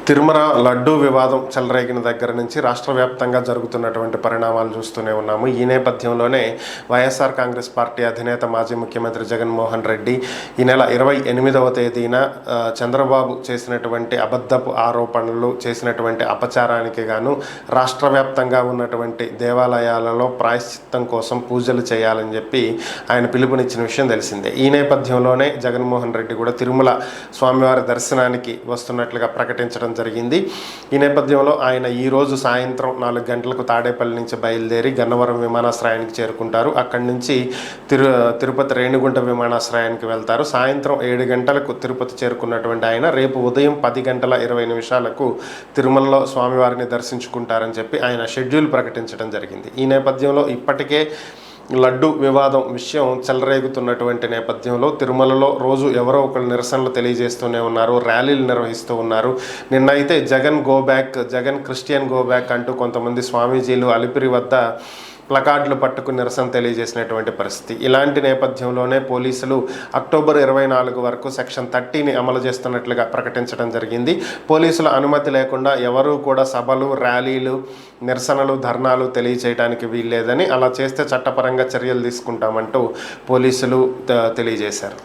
తిరుమల లడ్డూ వివాదం చెలరేగిన దగ్గర నుంచి రాష్ట్ర వ్యాప్తంగా జరుగుతున్నటువంటి పరిణామాలు చూస్తూనే ఉన్నాము. ఈ నేపథ్యంలోనే వైఎస్ఆర్ కాంగ్రెస్ పార్టీ అధినేత మాజీ ముఖ్యమంత్రి జగన్మోహన్ రెడ్డి ఈ నెల 28వ తేదీన చంద్రబాబు చేసినటువంటి అబద్ధపు ఆరోపణలు, చేసినటువంటి అపచారానికి గాను రాష్ట్ర వ్యాప్తంగా ఉన్నటువంటి దేవాలయాలలో ప్రాయశ్చిత్తం కోసం పూజలు చేయాలని చెప్పి ఆయన పిలుపునిచ్చిన విషయం తెలిసిందే. ఈ నేపథ్యంలోనే జగన్మోహన్ రెడ్డి కూడా తిరుమల స్వామివారి దర్శనానికి వస్తున్నట్లుగా ప్రకటించడం జరిగింది. ఈ నేపథ్యంలో ఆయన ఈరోజు సాయంత్రం 4 గంటలకు తాడేపల్లి నుంచి బయలుదేరి గన్నవరం విమానాశ్రయానికి చేరుకుంటారు. అక్కడి నుంచి తిరుపతి రేణిగుంట విమానాశ్రయానికి వెళ్తారు. సాయంత్రం 7 గంటలకు తిరుపతి చేరుకున్నటువంటి ఆయన రేపు ఉదయం 10:20 తిరుమలలో స్వామివారిని దర్శించుకుంటారని చెప్పి ఆయన షెడ్యూల్ ప్రకటించడం జరిగింది. ఈ నేపథ్యంలో ఇప్పటికే లడ్డు వివాదం విషయం చెలరేగుతున్నటువంటి నేపథ్యంలో తిరుమలలో రోజు ఎవరో ఒకరు నిరసనలు తెలియజేస్తూనే ఉన్నారు, ర్యాలీలు నిర్వహిస్తూ ఉన్నారు. నిన్న అయితే Jagan go back, Jagan Christian go back అంటూ కొంతమంది స్వామీజీలు అలిపిరి వద్ద ప్లకార్డులు పట్టుకుని నిరసన తెలియజేసినటువంటి పరిస్థితి. ఇలాంటి నేపథ్యంలోనే పోలీసులు అక్టోబర్ 24 వరకు సెక్షన్ 30ని అమలు చేస్తున్నట్లుగా ప్రకటించడం జరిగింది. పోలీసుల అనుమతి లేకుండా ఎవరూ కూడా సభలు, ర్యాలీలు, నిరసనలు, ధర్నాలు తెలియచేయడానికి వీల్లేదని, అలా చేస్తే చట్టపరంగా చర్యలు తీసుకుంటామంటూ పోలీసులు తెలియజేశారు.